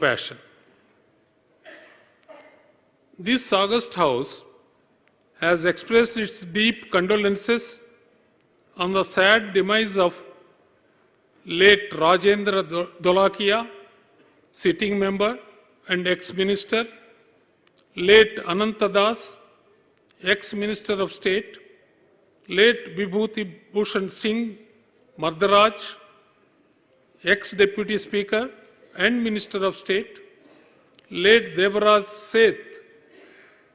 passion. This august house has expressed its deep condolences on the sad demise of late Rajendra Dholakia, sitting member and ex-minister, late Ananta Das, ex-minister of state, late Vibhuti Bhushan Singh Mardaraj, ex-deputy speaker and minister of state, late Devaraj Seth,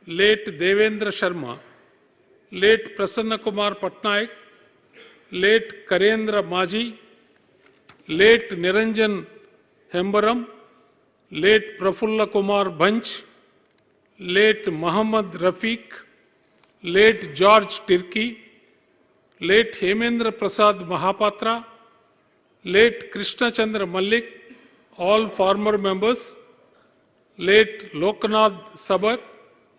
late Devendra Sharma, late Prasanna Kumar Patnaik, late Karendra Maji, late Niranjan Hembaram, late Prafulla Kumar Banch, late Muhammad Rafiq, late George Tirki, late Hemendra Prasad Mahapatra, late Krishna Chandra Malik, all former members, late Loknath Sabar,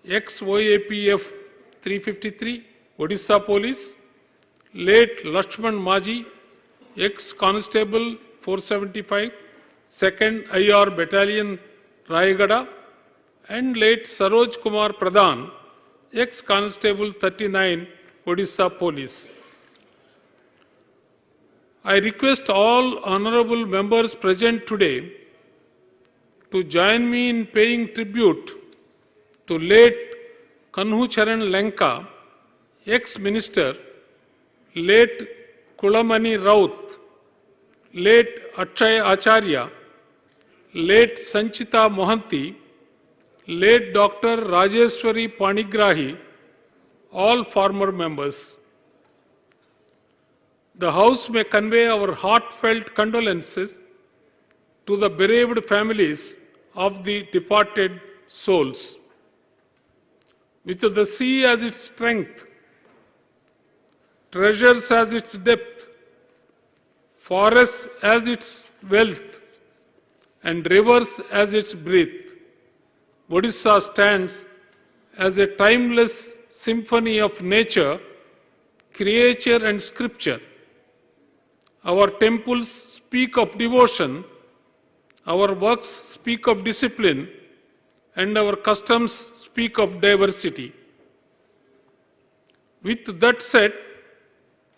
ex-OAPF 353, Odisha Police, late Lakshman Maji, ex-Constable 475, 2nd IR Battalion, Rayagada, and late Saroj Kumar Pradhan, ex-Constable 39, Odisha Police. I request all honorable members present today to join me in paying tribute to late Kanhu Charan Lenka, ex-minister, late Kulamani Raut, late Akshay Acharya, late Sanchita Mohanty, late Dr. Rajeshwari Panigrahi, all former members. The House may convey our heartfelt condolences to the bereaved families of the departed souls. With the sea as its strength, treasures as its depth, forests as its wealth, and rivers as its breadth, Odisha stands as a timeless symphony of nature, creature, and scripture. Our temples speak of devotion, our works speak of discipline, and our customs speak of diversity. With that said,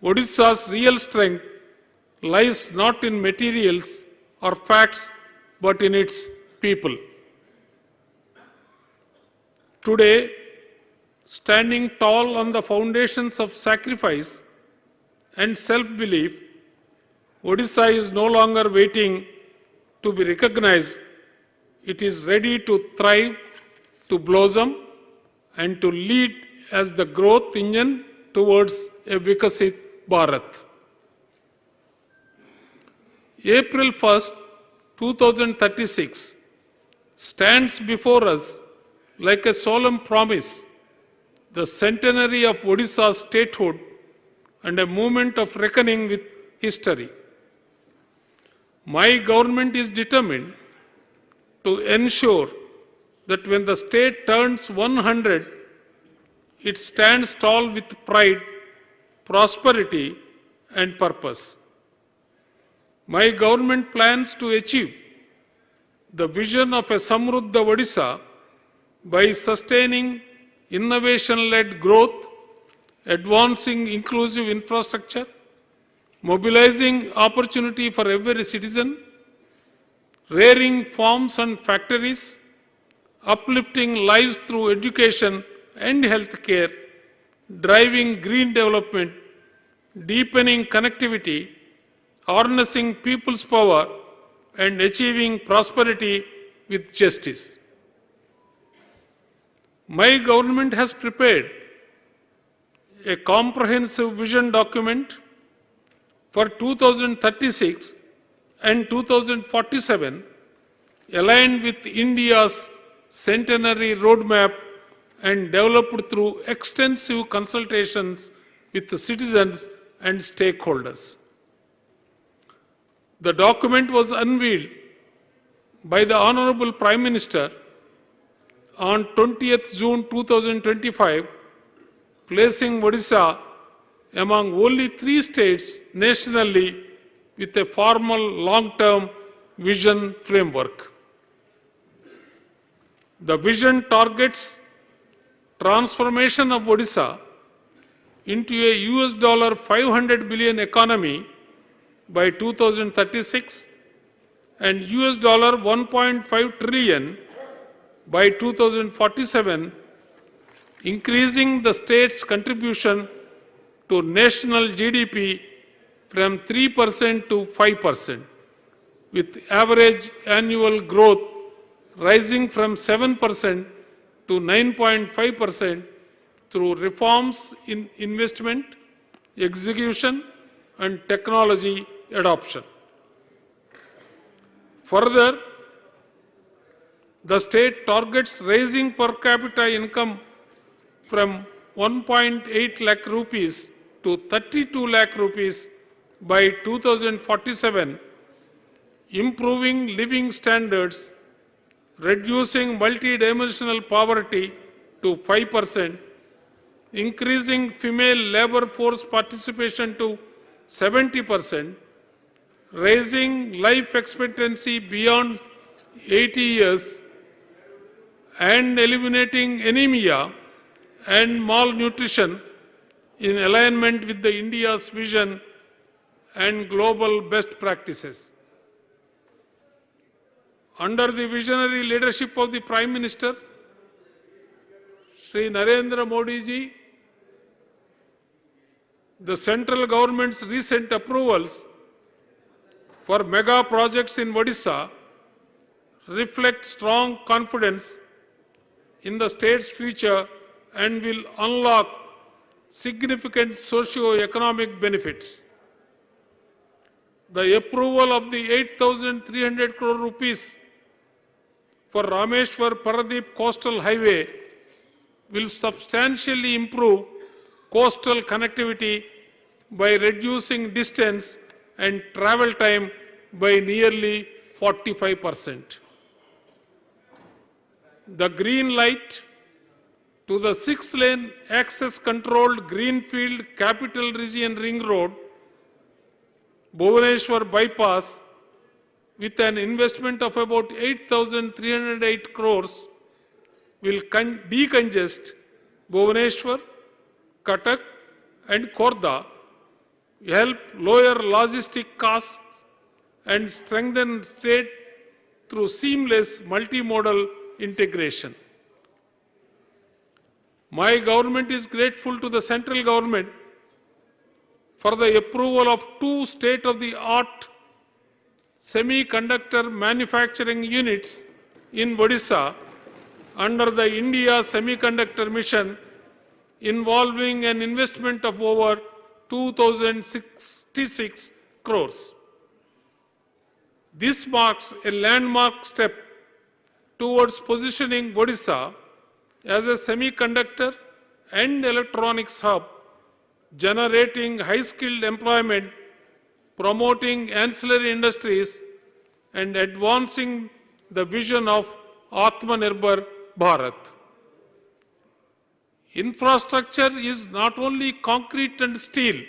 Odisha's real strength lies not in materials or facts, but in its people. Today, standing tall on the foundations of sacrifice and self-belief, Odisha is no longer waiting to be recognized. It is ready to thrive, to blossom, and to lead as the growth engine towards a Vikasit Bharat. April 1st, 2036 stands before us like a solemn promise, the centenary of Odisha's statehood and a moment of reckoning with history. My government is determined to ensure that when the state turns 100, it stands tall with pride, prosperity, and purpose. My government plans to achieve the vision of a Samruddha Odisha by sustaining innovation-led growth, advancing inclusive infrastructure, mobilizing opportunity for every citizen, rearing farms and factories, uplifting lives through education and healthcare, driving green development, deepening connectivity, harnessing people's power, and achieving prosperity with justice. My government has prepared a comprehensive vision document for 2036 and 2047, aligned with India's centenary roadmap and developed through extensive consultations with the citizens and stakeholders. The document was unveiled by the Honorable Prime Minister on 20th June 2025, placing Odisha among only 3 states nationally with a formal long-term vision framework. The vision targets transformation of Odisha into a US $500 billion economy by 2036 and US $1.5 trillion by 2047, increasing the state's contribution to national GDP from 3% to 5%, with average annual growth rising from 7% to 9.5% through reforms in investment, execution, and technology adoption. Further, the state targets raising per capita income from 1.8 lakh rupees to 32 lakh rupees by 2047, improving living standards, reducing multidimensional poverty to 5%, increasing female labor force participation to 70%, raising life expectancy beyond 80 years, and eliminating anemia and malnutrition in alignment with the India's vision and global best practices. Under the visionary leadership of the Prime Minister, Shri Narendra Modi ji, the central government's recent approvals for mega projects in Odisha reflect strong confidence in the state's future and will unlock significant socio-economic benefits. The approval of the 8,300 crore rupees for Rameshwar-Paradip Coastal Highway will substantially improve coastal connectivity by reducing distance and travel time by nearly 45%. The green light to the 6-lane access-controlled Greenfield Capital Region Ring Road, Bhubaneswar Bypass, with an investment of about 8,308 crores, will decongest Bhubaneswar, Cuttack and Khordha, help lower logistic costs and strengthen trade through seamless multimodal integration. My government is grateful to the central government for the approval of 2 state-of-the-art semiconductor manufacturing units in Odisha under the India Semiconductor Mission, involving an investment of over 2,066 crores. This marks a landmark step towards positioning Odisha as a semiconductor and electronics hub, generating high-skilled employment, promoting ancillary industries, and advancing the vision of Atmanirbhar Bharat. Infrastructure is not only concrete and steel,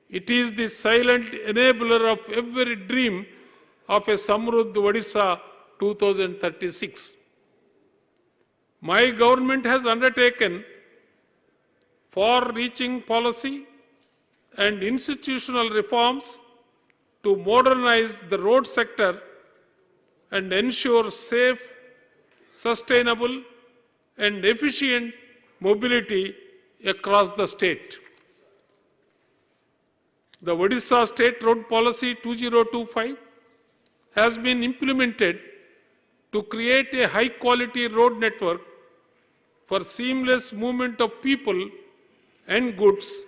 it is the silent enabler of every dream of a Samruddh Odisha 2036. My government has undertaken far-reaching policy and institutional reforms to modernize the road sector and ensure safe, sustainable, and efficient mobility across the state. The Odisha State Road Policy 2025 has been implemented to create a high-quality road network for seamless movement of people and goods,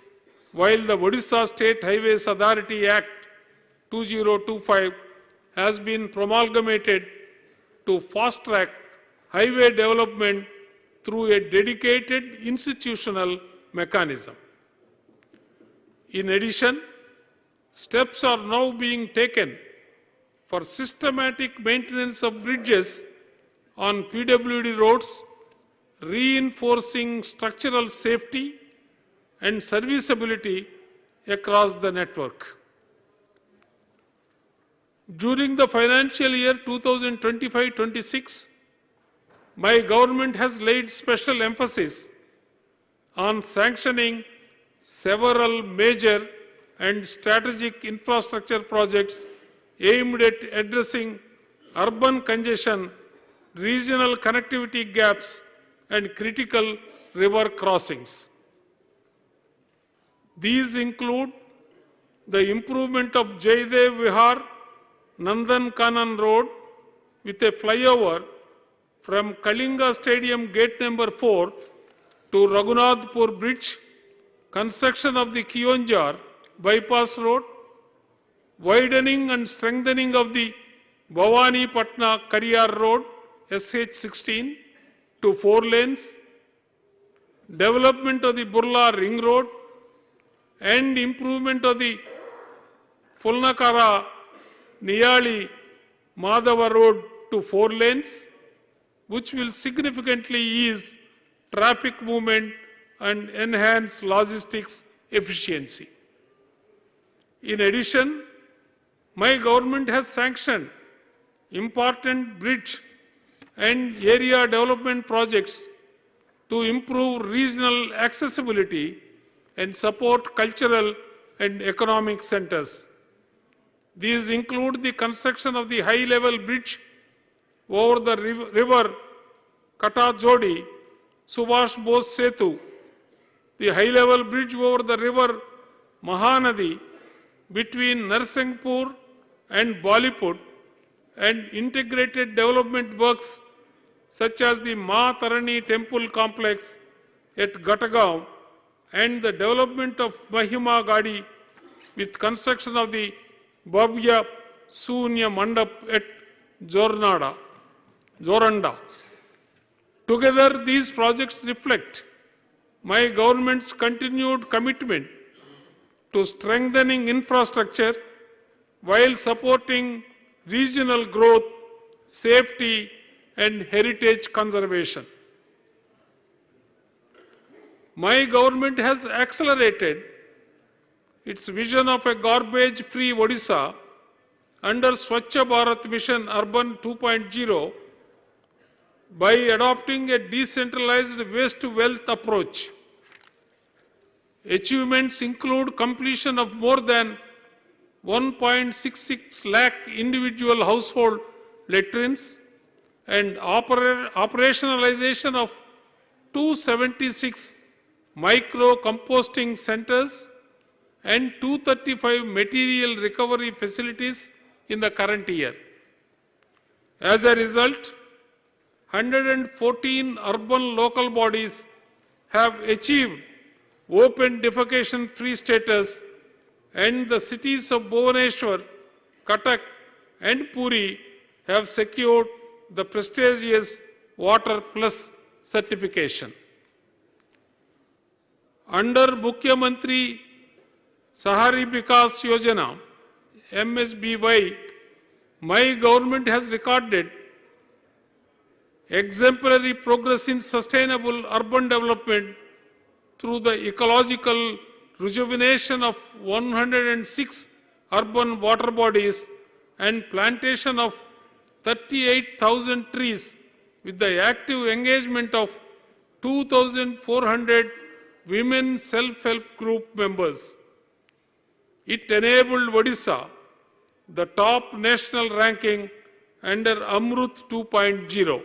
while the Odisha State Highways Authority Act 2025 has been promulgated to fast-track highway development through a dedicated institutional mechanism. In addition, steps are now being taken for systematic maintenance of bridges on PWD roads, reinforcing structural safety and serviceability across the network. During the financial year 2025-26, my government has laid special emphasis on sanctioning several major and strategic infrastructure projects aimed at addressing urban congestion, regional connectivity gaps, and critical river crossings. These include the improvement of Jaidev Vihar Nandan Kanan Road with a flyover from Kalinga Stadium Gate number 4 to Raghunathpur Bridge, construction of the Kionjar Bypass Road, widening and strengthening of the Bhavani Patna Kariyar Road SH16 to 4 lanes, development of the Burla Ring Road, and improvement of the Fulnakara Niyali Madhava Road to 4 lanes, which will significantly ease traffic movement and enhance logistics efficiency. In addition, my government has sanctioned important bridge and area development projects to improve regional accessibility and support cultural and economic centers. These include the construction of the high-level bridge over the river Katajodi, Subhash Bose Setu, the high-level bridge over the river Mahanadi between Narsinghpur and Bollywood, and integrated development works such as the Ma Tarani Temple Complex at Gatagaon and the development of Mahima Gadi with construction of the Bhavya Sunya Mandap at Joranda. Together, these projects reflect my government's continued commitment to strengthening infrastructure while supporting regional growth, safety, and heritage conservation. My government has accelerated its vision of a garbage-free Odisha under Swachh Bharat Mission Urban 2.0 by adopting a decentralized waste-to-wealth approach. Achievements include completion of more than 1.66 lakh individual household latrines and operationalization of 276 micro-composting centers and 235 material recovery facilities in the current year. As a result, 114 urban local bodies have achieved open defecation-free status, and the cities of Bhubaneswar, Cuttack, and Puri have secured the prestigious Water Plus certification. Under Mukhyamantri Sahari Vikas Yojana, MSBY, my government has recorded exemplary progress in sustainable urban development through the ecological rejuvenation of 106 urban water bodies and plantation of 38,000 trees with the active engagement of 2,400 women self-help group members. It enabled Odisha the top national ranking under Amrut 2.0.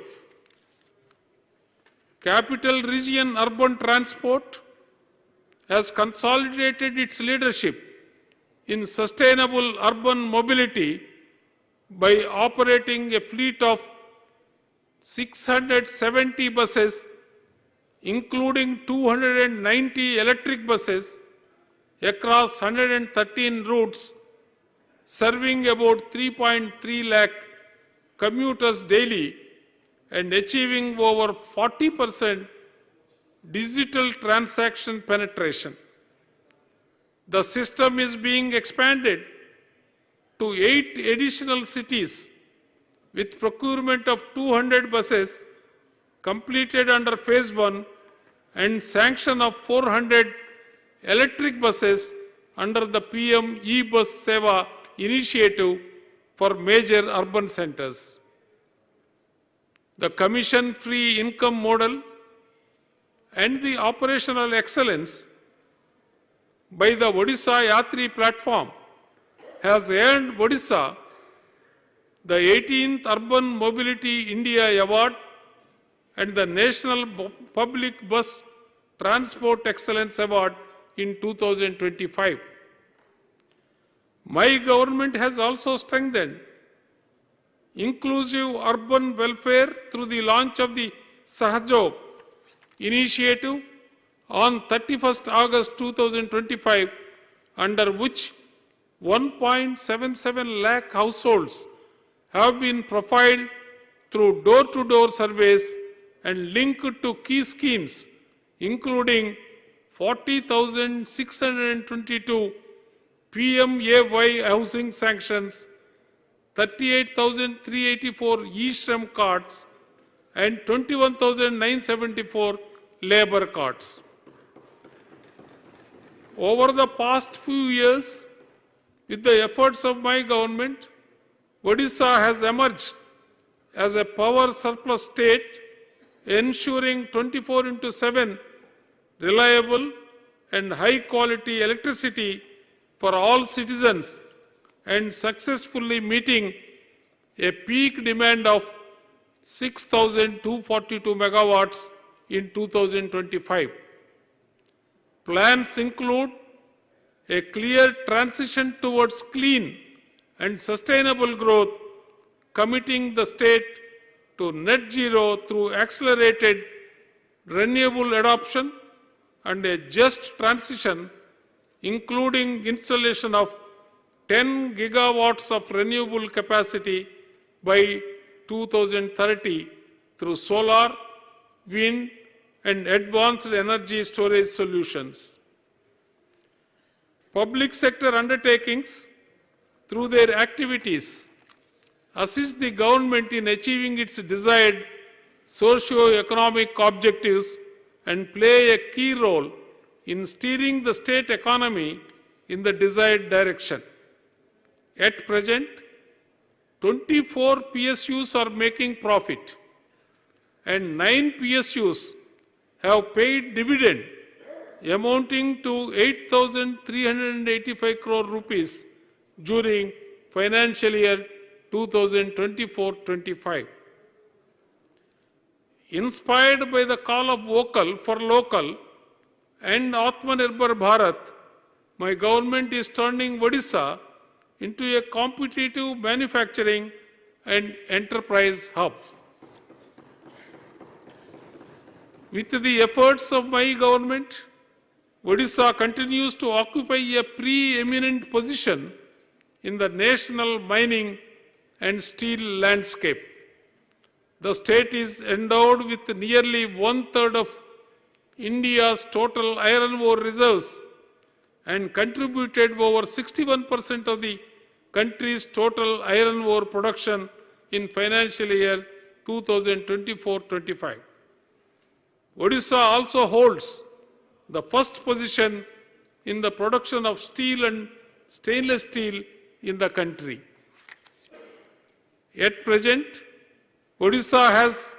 Capital Region Urban Transport has consolidated its leadership in sustainable urban mobility by operating a fleet of 670 buses, including 290 electric buses across 113 routes, serving about 3.3 lakh commuters daily and achieving over 40% digital transaction penetration. The system is being expanded to 8 additional cities with procurement of 200 buses completed under phase 1 and sanction of 400 electric buses under the PM E-Bus Seva initiative for major urban centers. the commission-free income model, and the operational excellence by the Odisha Yatri platform has earned Odisha the 18th Urban Mobility India Award and the National Public Bus Transport Excellence Award in 2025. My government has also strengthened inclusive urban welfare through the launch of the Sahajog initiative on 31st August 2025, under which 1.77 lakh households have been profiled through door-to-door surveys and linked to key schemes, including 40,622 PMAY housing sanctions, 38,384 e-Shram cards, and 21,974 labor cards. Over the past few years, with the efforts of my government, Odisha has emerged as a power surplus state, ensuring 24/7 reliable and high-quality electricity for all citizens and successfully meeting a peak demand of 6,242 megawatts in 2025. Plans include a clear transition towards clean and sustainable growth, committing the state to net zero through accelerated renewable adoption and a just transition, including installation of 10 gigawatts of renewable capacity by 2030 through solar, wind, and advanced energy storage solutions. Public sector undertakings, through their activities, assist the government in achieving its desired socio-economic objectives and play a key role in steering the state economy in the desired direction. At present, 24 PSUs are making profit and 9 PSUs have paid dividend amounting to 8,385 crore rupees during financial year 2024-25. Inspired by the call of vocal for local and Atmanirbhar Bharat, my government is turning Odisha into a competitive manufacturing and enterprise hub. With the efforts of my government, Odisha continues to occupy a preeminent position in the national mining and steel landscape. The state is endowed with nearly one-third of India's total iron ore reserves and contributed over 61% of the country's total iron ore production in financial year 2024-25. Odisha also holds the first position in the production of steel and stainless steel in the country. At present, Odisha has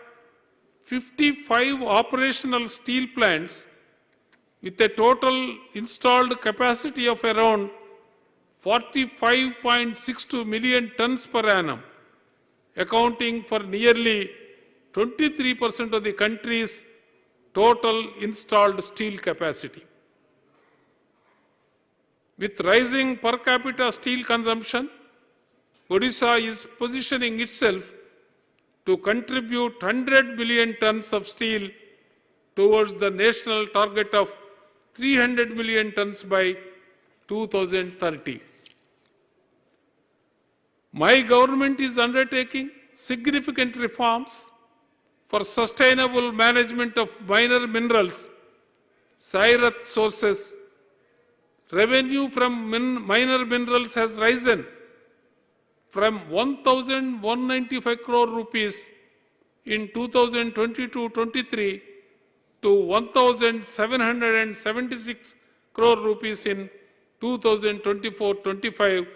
55 operational steel plants with a total installed capacity of around 45.62 million tons per annum, accounting for nearly 23% of the country's total installed steel capacity. With rising per capita steel consumption, Odisha is positioning itself to contribute 100 billion tons of steel towards the national target of 300 million tons by 2030. My government is undertaking significant reforms for sustainable management of minor minerals, Sairat sources. Revenue from minor minerals has risen from 1,195 crore rupees in 2022-23 to 1,776 crore rupees in 2024-25,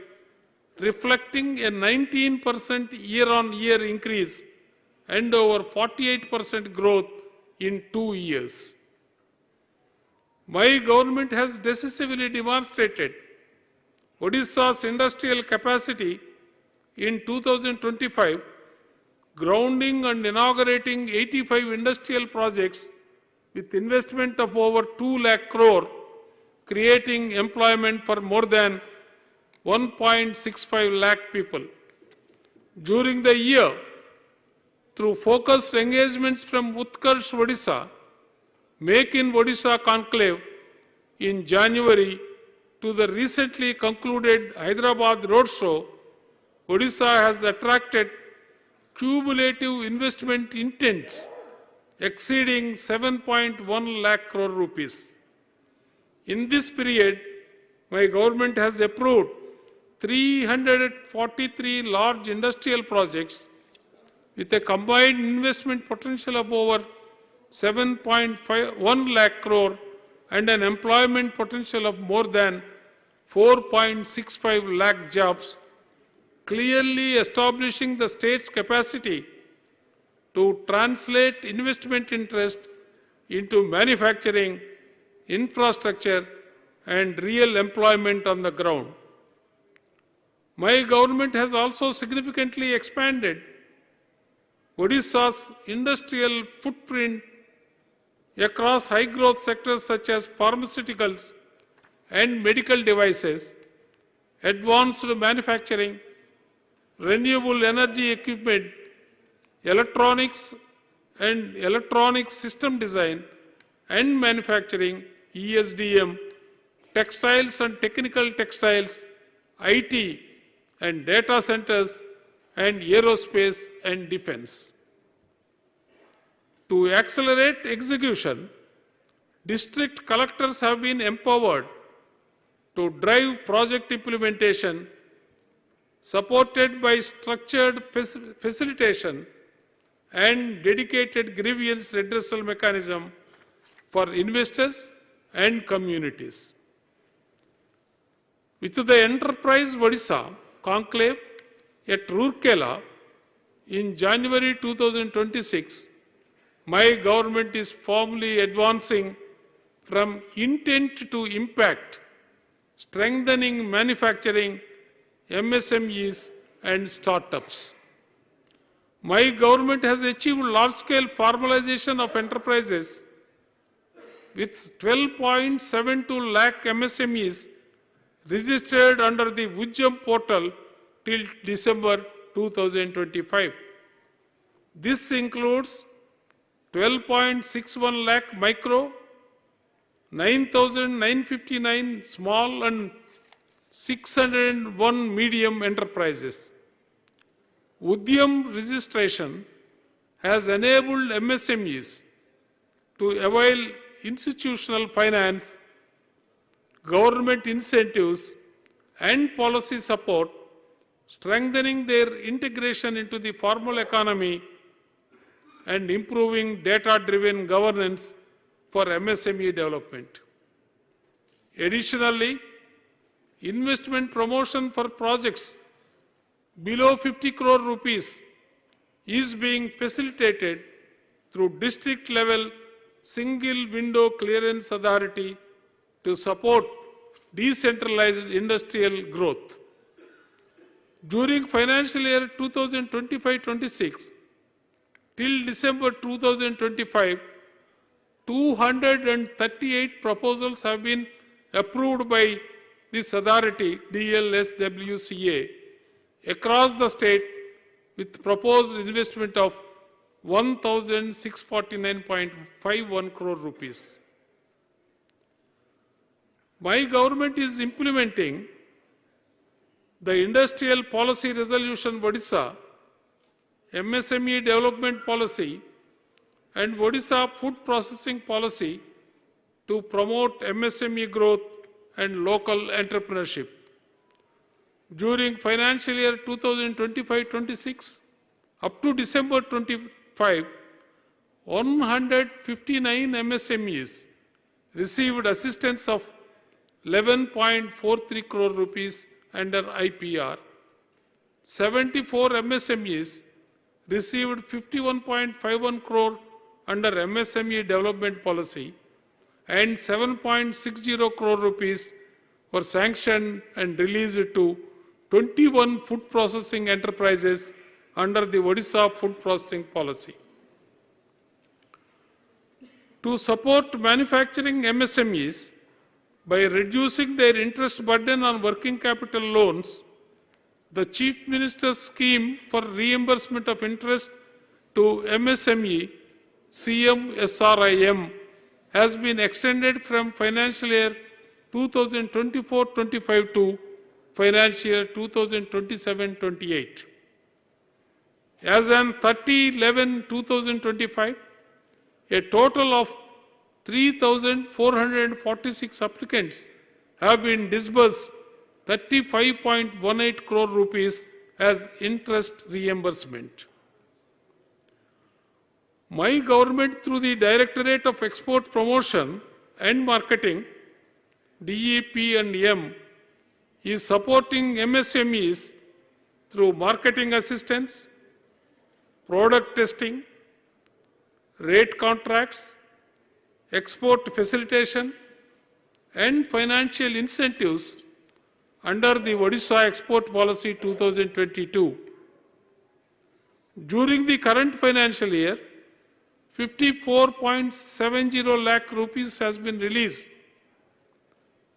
reflecting a 19% year-on-year increase and over 48% growth in 2 years. My government has decisively demonstrated Odisha's industrial capacity in 2025, grounding and inaugurating 85 industrial projects with investment of over 2 lakh crore, creating employment for more than 1.65 lakh people. During the year, through focused engagements from Utkarsh Odisha, Make in Odisha conclave in January to the recently concluded Hyderabad roadshow, Odisha has attracted cumulative investment intents exceeding 7.1 lakh crore rupees. In this period, my government has approved 343 large industrial projects with a combined investment potential of over 7.1 lakh crore and an employment potential of more than 4.65 lakh jobs, clearly establishing the state's capacity to translate investment interest into manufacturing, infrastructure, and real employment on the ground. My government has also significantly expanded Odisha's industrial footprint across high-growth sectors such as pharmaceuticals and medical devices, advanced manufacturing, renewable energy equipment, electronics and electronic system design and manufacturing, ESDM, textiles and technical textiles, IT and data centers, and aerospace and defense. To accelerate execution, district collectors have been empowered to drive project implementation, supported by structured facilitation and dedicated grievance redressal mechanism for investors and communities. With the Enterprise Odisha conclave at Rourkela in January 2026, my government is firmly advancing from intent to impact, strengthening manufacturing, MSMEs and startups. My government has achieved large-scale formalization of enterprises with 12.72 lakh MSMEs registered under the Vujjam portal till December 2025. This includes 12.61 lakh micro, 9,959 small and 601 medium enterprises. Udyam registration has enabled MSMEs to avail institutional finance, government incentives and policy support, strengthening their integration into the formal economy and improving data-driven governance for MSME development. Additionally, investment promotion for projects below 50 crore rupees is being facilitated through district-level single window clearance authority to support decentralized industrial growth. During financial year 2025-26, till December 2025, 238 proposals have been approved by this authority, DLSWCA, across the state with proposed investment of 1,649.51 crore rupees. My government is implementing the Industrial Policy Resolution Odisha, MSME Development Policy, and Odisha Food Processing Policy to promote MSME growth and local entrepreneurship. During financial year 2025-26, up to December 25, 159 MSMEs received assistance of 11.43 crore rupees under IPR. 74 MSMEs received 51.51 crore under MSME development policy and 7.60 crore rupees were sanctioned and released to 21 food processing enterprises under the Odisha food processing policy. To support manufacturing MSMEs by reducing their interest burden on working capital loans, the Chief Minister's scheme for reimbursement of interest to MSME, CMSRIM, has been extended from financial year 2024-25 to financial year 2027-28. As on 30/11/2025, a total of 3,446 applicants have been disbursed 35.18 crore rupees as interest reimbursement. My government, through the Directorate of Export Promotion and Marketing, DEP&M, is supporting MSMEs through marketing assistance, product testing, rate contracts, export facilitation, and financial incentives under the Odisha Export Policy 2022. During the current financial year, 54.70 lakh rupees has been released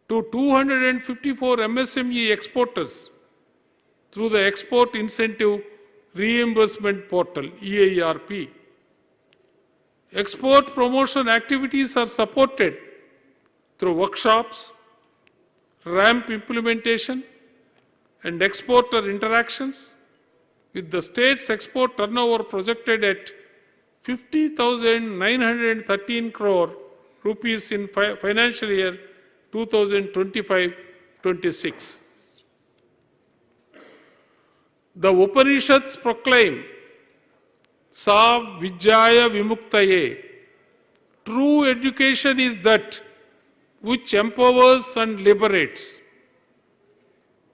to 254 MSME exporters through the Export Incentive Reimbursement Portal, EIRP. Export promotion activities are supported through workshops, ramp implementation, and exporter interactions, with the state's export turnover projected at 50,913 crore rupees in financial year 2025-26. The Upanishads proclaim, Sa Vijaya Vimuktaye. True education is that which empowers and liberates.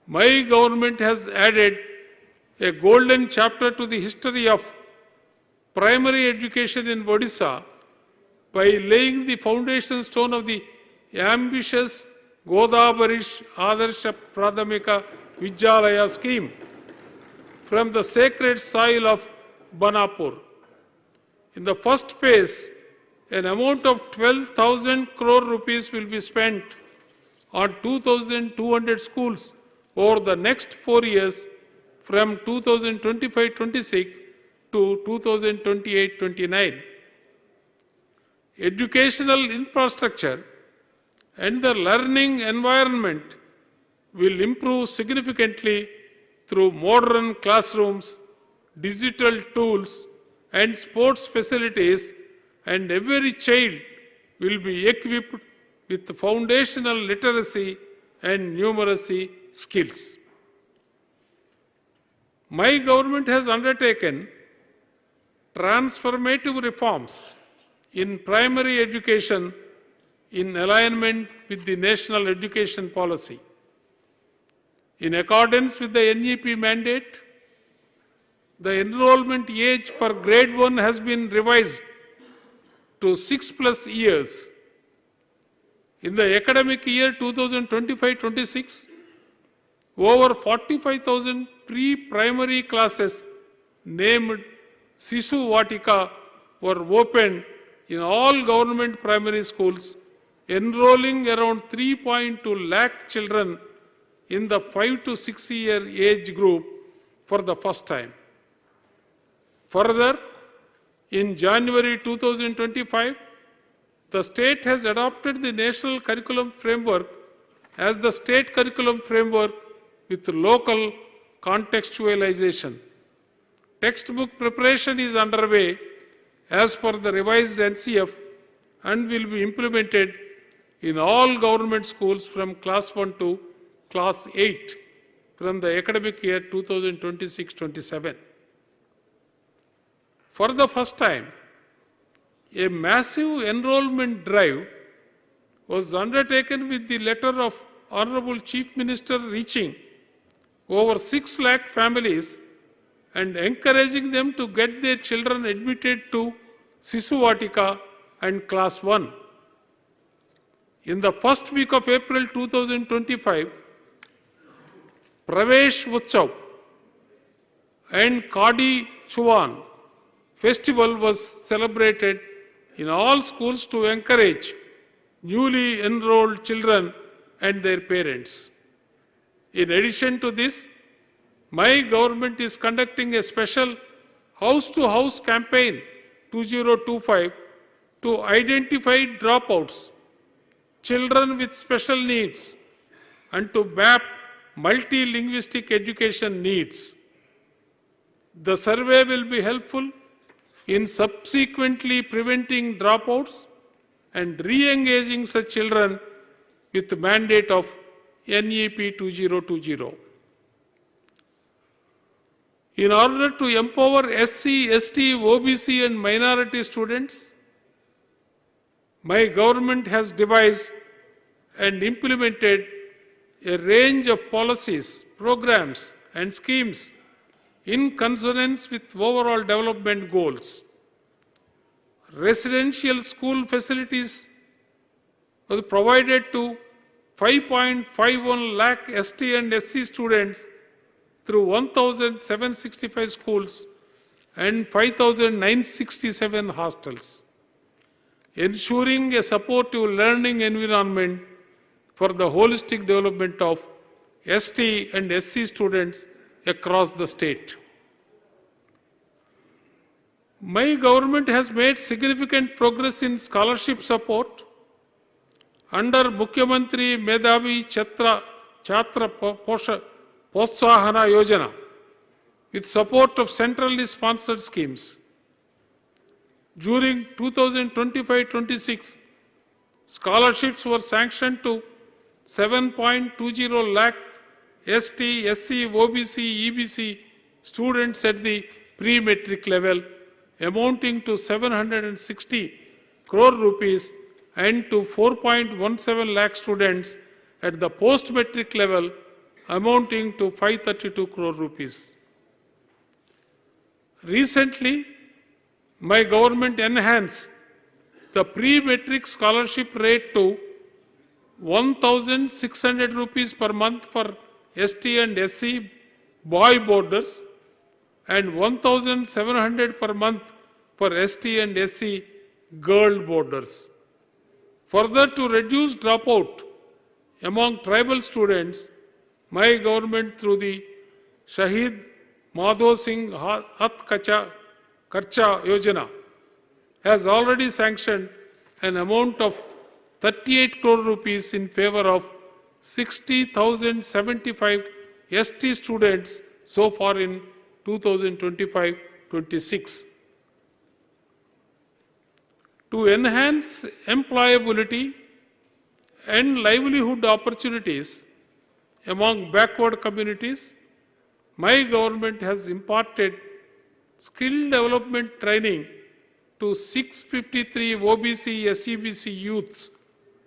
My government has added a golden chapter to the history of primary education in Odisha by laying the foundation stone of the ambitious Godabarish Adarsha Pradhamika Vidyalaya scheme from the sacred soil of Banapur. In the first phase, an amount of 12,000 crore rupees will be spent on 2,200 schools over the next 4 years from 2025-26 to 2028-29. Educational infrastructure and the learning environment will improve significantly through modern classrooms, digital tools, and sports facilities, and every child will be equipped with foundational literacy and numeracy skills. My government has undertaken transformative reforms in primary education in alignment with the National Education Policy. In accordance with the NEP mandate, the enrollment age for grade 1 has been revised to 6+ years. In the academic year 2025-26, over 45,000 pre-primary classes named Sisu Vatika were opened in all government primary schools, enrolling around 3.2 lakh children in the 5 to 6 year age group for the first time. Further, in January 2025, the state has adopted the National Curriculum Framework as the state curriculum framework with local contextualization. Textbook preparation is underway as per the revised NCF and will be implemented in all government schools from class 1 to class 8 from the academic year 2026-27. For the first time, a massive enrollment drive was undertaken with the letter of Honorable Chief Minister reaching over 6 lakh families and encouraging them to get their children admitted to Sisuvatika and Class 1. In the first week of April 2025, Pravesh Utsav and Kadi Chuvan festival was celebrated in all schools to encourage newly enrolled children and their parents. In addition to this, my government is conducting a special house-to-house campaign 2025 to identify dropouts, children with special needs, and to map multilinguistic education needs. The survey will be helpful in subsequently preventing dropouts and re-engaging such children with the mandate of NEP 2020. In order to empower SC, ST, OBC and minority students, my government has devised and implemented a range of policies, programs and schemes in consonance with overall development goals. Residential school facilities was provided to 5.51 lakh ST and SC students through 1,765 schools and 5,967 hostels, ensuring a supportive learning environment for the holistic development of ST and SC students across the state. My government has made significant progress in scholarship support under Mukhyamantri Medhavi Chhatra Protsahana Yojana with support of centrally sponsored schemes. During 2025-26, scholarships were sanctioned to 7.20 lakh ST, SC, OBC, EBC students at the pre-metric level, amounting to 760 crore rupees, and to 4.17 lakh students at the post-metric level, amounting to 532 crore rupees. Recently, my government enhanced the pre-metric scholarship rate to 1,600 rupees per month for ST and SC boy boarders and 1,700 per month for ST and SC girl boarders. Further, to reduce dropout among tribal students, my government through the Shahid Madho Singh Hat Karcha Yojana has already sanctioned an amount of 38 crore rupees in favor of 60,075 ST students so far in 2025-26. To enhance employability and livelihood opportunities among backward communities, my government has imparted skill development training to 653 OBC, SEBC youths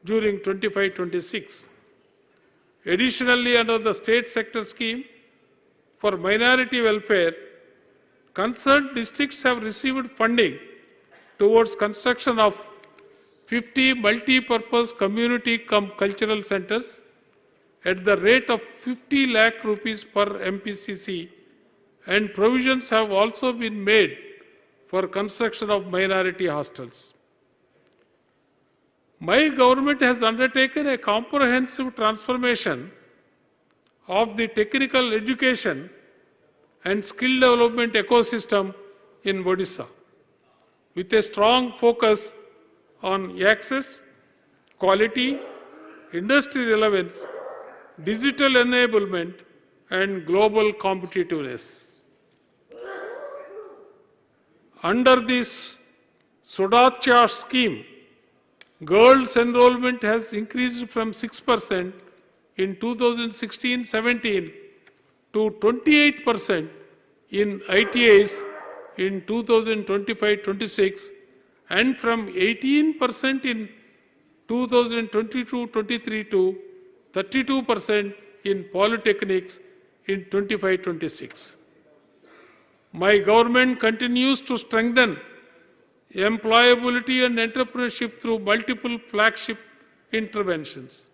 during 25-26. Additionally, under the state sector scheme for minority welfare, concerned districts have received funding towards construction of 50 multi-purpose community cultural centers at the rate of 50 lakh rupees per MPCC, and provisions have also been made for construction of minority hostels. My government has undertaken a comprehensive transformation of the technical education and skill development ecosystem in Odisha, with a strong focus on access, quality, industry relevance, digital enablement, and global competitiveness. Under this Sudacha scheme, girls' enrollment has increased from 6% in 2016-17 to 28% in ITIs in 2025-26 and from 18% in 2022-23 to 32% in polytechnics in 25-26. My government continues to strengthen employability and entrepreneurship through multiple flagship interventions.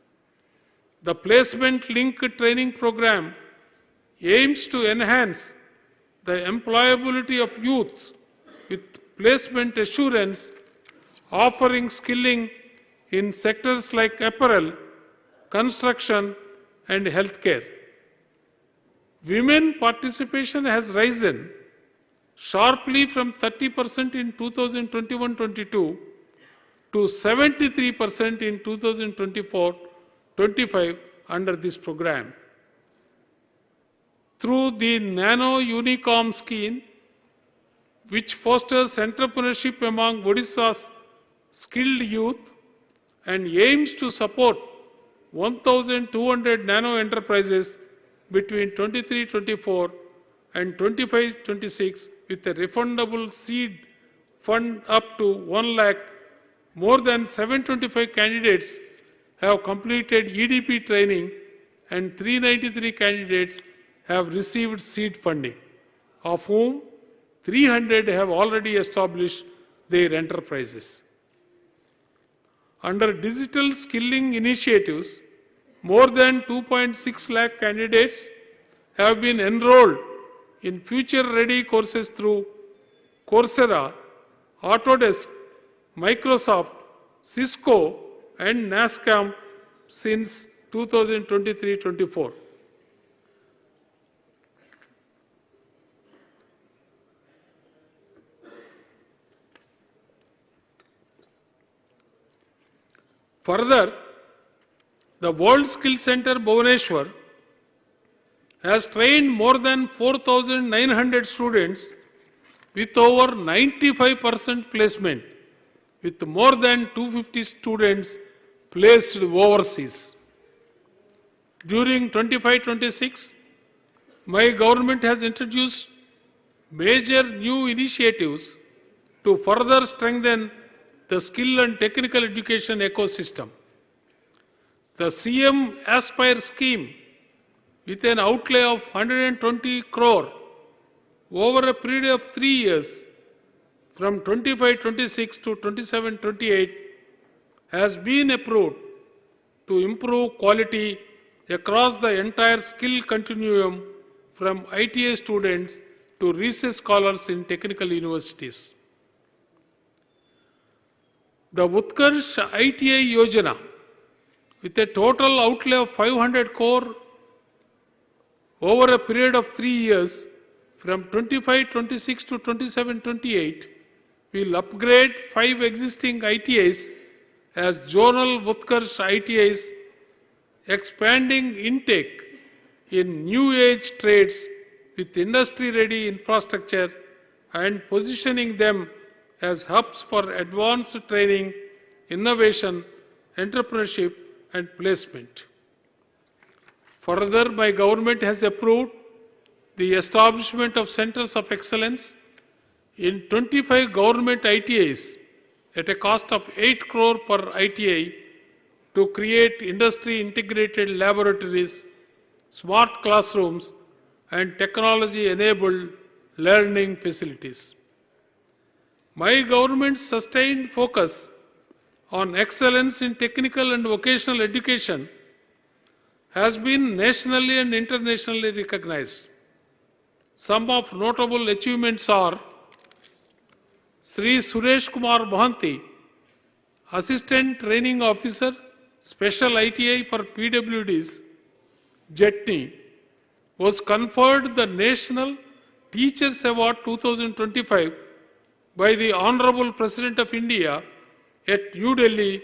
The Placement Link Training Program aims to enhance the employability of youth with placement assurance, offering skilling in sectors like apparel, construction, and healthcare. Women participation has risen sharply from 30% in 2021-22 to 73% in 2024-25 under this program. Through the Nano Unicom scheme, which fosters entrepreneurship among Odisha's skilled youth and aims to support 1,200 nano enterprises between 23-24 and 25-26 with a refundable seed fund up to 1 lakh, more than 725 candidates have completed EDP training and 393 candidates have received seed funding, of whom 300 have already established their enterprises. Under digital skilling initiatives, more than 2.6 lakh candidates have been enrolled in future-ready courses through Coursera, Autodesk, Microsoft, Cisco, and NASCAM since 2023-24. Further, the World Skill Center Bhubaneswar has trained more than 4,900 students with over 95% placement, with more than 250 students placed overseas. During 25-26, my government has introduced major new initiatives to further strengthen the skill and technical education ecosystem. The CM Aspire scheme, with an outlay of 120 crore over a period of 3 years, from 25-26 to 27-28, has been approved to improve quality across the entire skill continuum from ITA students to research scholars in technical universities. The Utkarsh ITA Yojana, with a total outlay of 500 crore over a period of 3 years, from 25-26 to 27-28, will upgrade 5 existing ITIs as zonal Utkarsh ITIs, expanding intake in new age trades with industry-ready infrastructure and positioning them as hubs for advanced training, innovation, entrepreneurship, and placement. Further, my government has approved the establishment of centers of excellence in 25 government ITIs at a cost of 8 crore per ITI to create industry-integrated laboratories, smart classrooms, and technology-enabled learning facilities. My government's sustained focus on excellence in technical and vocational education has been nationally and internationally recognized. Some of notable achievements are Sri Suresh Kumar Bhanti, Assistant Training Officer, Special ITI for PWDs, Jetni, was conferred the National Teachers Award 2025 by the Honorable President of India at New Delhi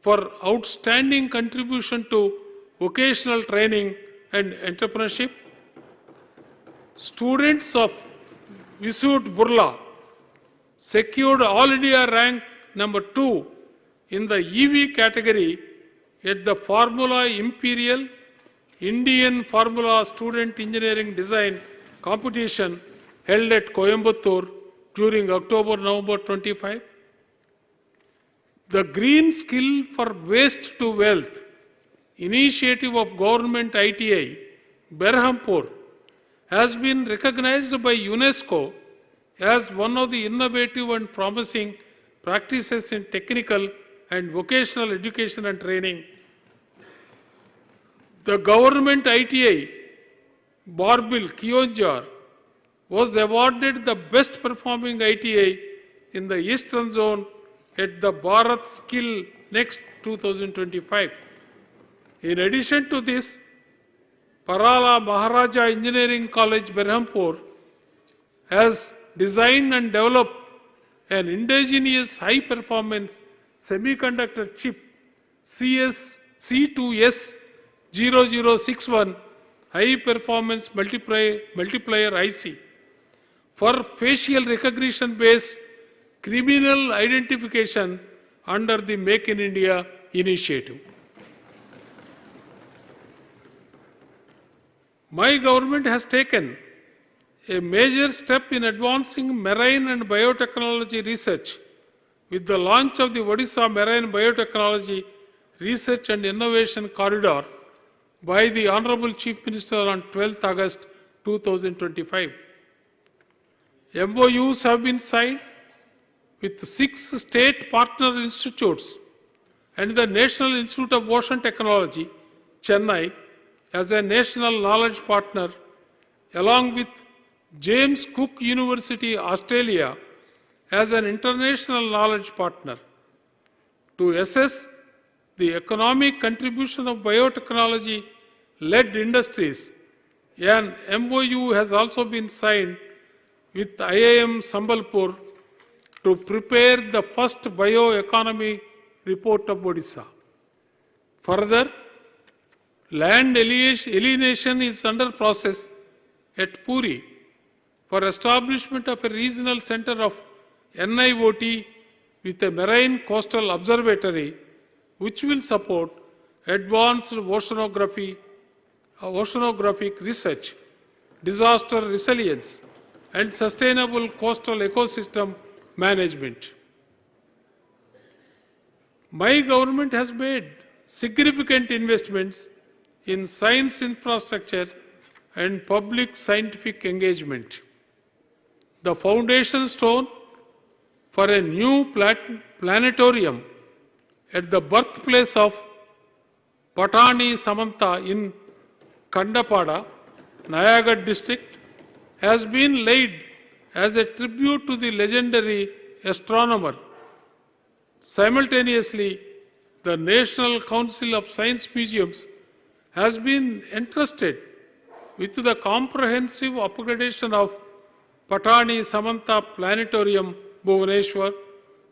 for outstanding contribution to vocational training and entrepreneurship. Students of Visud Burla secured All India rank number 2 in the EV category at the Formula Imperial Indian Formula Student Engineering Design competition held at Coimbatore during October-November 25. The Green Skill for Waste to Wealth initiative of Government ITI, Berhampur, has been recognized by UNESCO as one of the innovative and promising practices in technical and vocational education and training. The government ITI, Barbil, Kionjar, was awarded the best performing ITI in the Eastern Zone at the Bharat Skill Next 2025. In addition to this, Parala Maharaja Engineering College, Berhampur, has designed and developed an indigenous high-performance semiconductor chip C2S0061 high-performance multiplier IC for facial recognition-based criminal identification under the Make in India initiative. My government has taken a major step in advancing marine and biotechnology research with the launch of the Odisha Marine Biotechnology Research and Innovation Corridor by the Honorable Chief Minister on 12th August 2025. MOUs have been signed with 6 state partner institutes and the National Institute of Ocean Technology, Chennai, as a national knowledge partner, along with James Cook University, Australia, as an international knowledge partner. To assess the economic contribution of biotechnology-led industries, an MOU has also been signed with IIM Sambalpur to prepare the first bioeconomy report of Odisha. Further, land alienation is under process at Puri for establishment of a regional center of NIOT with a marine coastal observatory which will support advanced oceanographic research, disaster resilience, and sustainable coastal ecosystem management. My government has made significant investments in science infrastructure and public scientific engagement. The foundation stone for a new planetarium at the birthplace of Patani Samanta in Kandapada, Nayagarh district, has been laid as a tribute to the legendary astronomer. Simultaneously, the National Council of Science Museums has been entrusted with the comprehensive upgradation of Patani Samanta Planetarium, Bhubaneswar,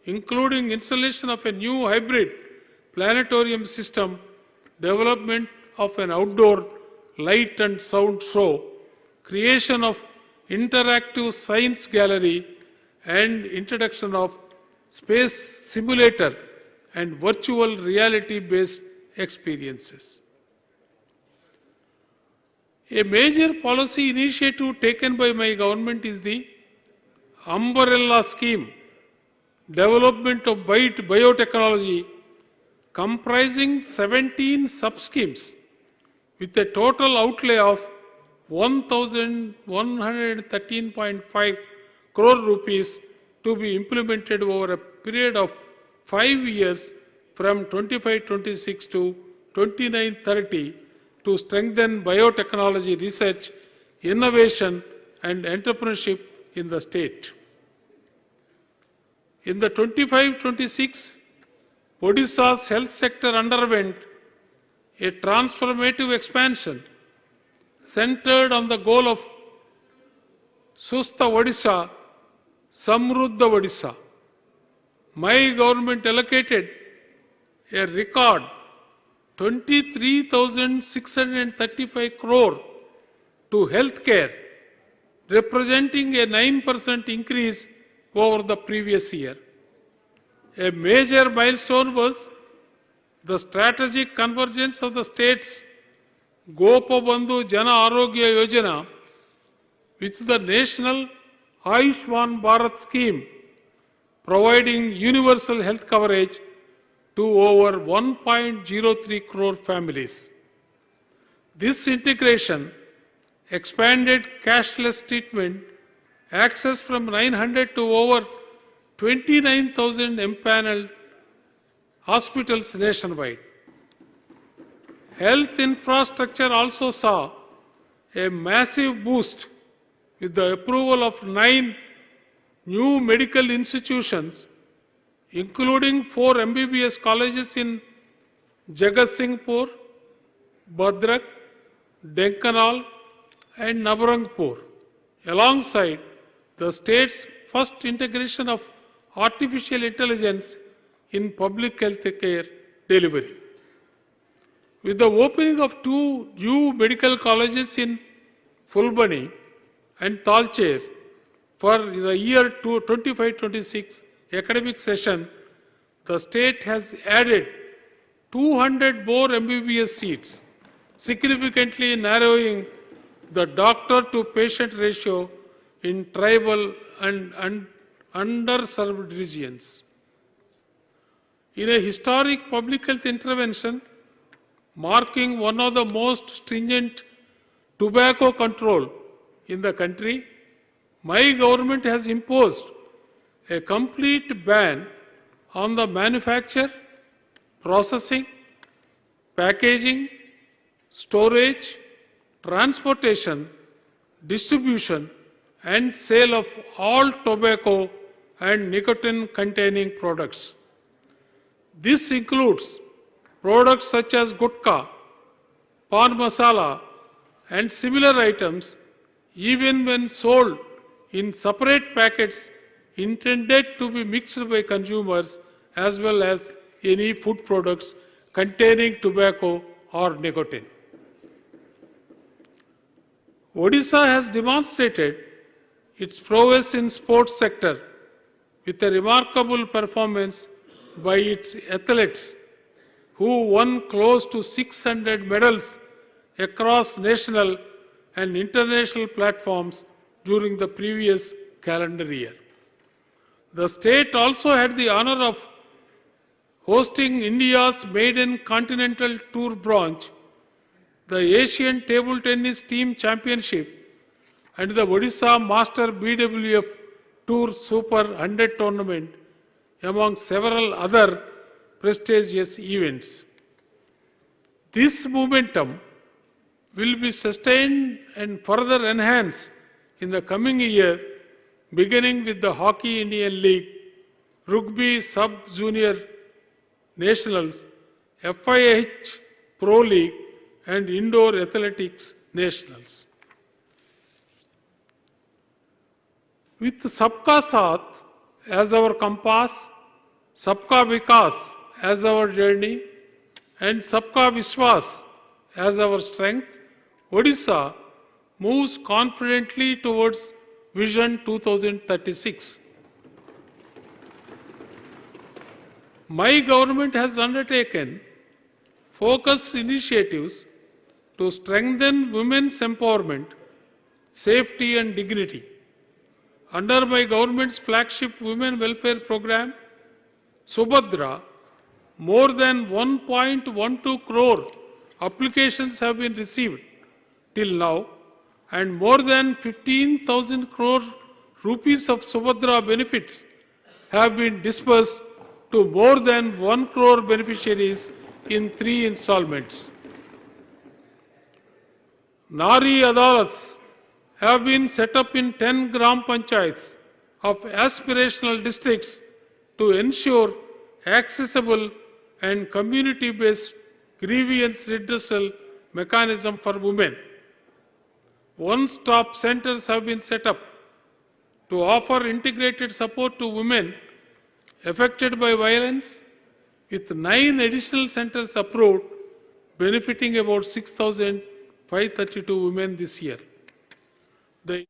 including installation of a new hybrid planetarium system, development of an outdoor light and sound show, creation of interactive science gallery, and introduction of space simulator and virtual reality-based experiences. A major policy initiative taken by my government is the Umbrella Scheme, development of biotechnology, comprising 17 sub-schemes with a total outlay of 1,113.5 crore rupees to be implemented over a period of 5 years from 25-26 to 29-30 to strengthen biotechnology research, innovation, and entrepreneurship in the state. In the 25-26, Odisha's health sector underwent a transformative expansion centered on the goal of Sustha Odisha, Samruddha Odisha. My government allocated a record 23,635 crore to healthcare, representing a 9% increase over the previous year. A major milestone was the strategic convergence of the state's Gopabandhu Jana Arogya Yojana with the national Ayushman Bharat scheme, providing universal health coverage to over 1.03 crore families. This integration expanded cashless treatment, access from 900 to over 29,000 empaneled hospitals nationwide. Health infrastructure also saw a massive boost with the approval of 9 new medical institutions, including 4 MBBS colleges in Jagatsinghpur, Bhadrak, Denkanal, and Nabarangpur, alongside the state's first integration of artificial intelligence in public health care delivery. With the opening of 2 new medical colleges in Fulbani and Talcher for the year 25-26 academic session, the state has added 200 more MBBS seats, significantly narrowing the doctor-to-patient ratio in tribal and underserved regions. In a historic public health intervention, marking one of the most stringent tobacco control in the country, my government has imposed a complete ban on the manufacture, processing, packaging, storage, transportation, distribution, and sale of all tobacco and nicotine-containing products. This includes products such as gutka, pan masala, and similar items, even when sold in separate packets intended to be mixed by consumers, as well as any food products containing tobacco or nicotine. Odisha has demonstrated its prowess in sports sector with a remarkable performance by its athletes, who won close to 600 medals across national and international platforms during the previous calendar year. The state also had the honor of hosting India's maiden continental tour branch, the Asian Table Tennis Team Championship, and the Odisha Master BWF Tour Super 100 tournament, among several other prestigious events. This momentum will be sustained and further enhanced in the coming year, beginning with the Hockey Indian League, Rugby Sub-Junior Nationals, FIH Pro League, and Indoor Athletics Nationals. With Sabka Saath as our compass, Sabka Vikas as our journey, and Sabka Vishwas as our strength, Odisha moves confidently towards Vision 2036. My government has undertaken focused initiatives to strengthen women's empowerment, safety, and dignity. Under my government's flagship women welfare program, Subhadra, more than 1.12 crore applications have been received till now, and more than 15,000 crore rupees of Subhadra benefits have been disbursed to more than 1 crore beneficiaries in 3 installments. Nari Adalats have been set up in 10 Gram Panchayats of aspirational districts to ensure accessible and community-based grievance redressal mechanism for women. One-stop centers have been set up to offer integrated support to women affected by violence, with 9 additional centers approved, benefiting about 6,532 women this year. The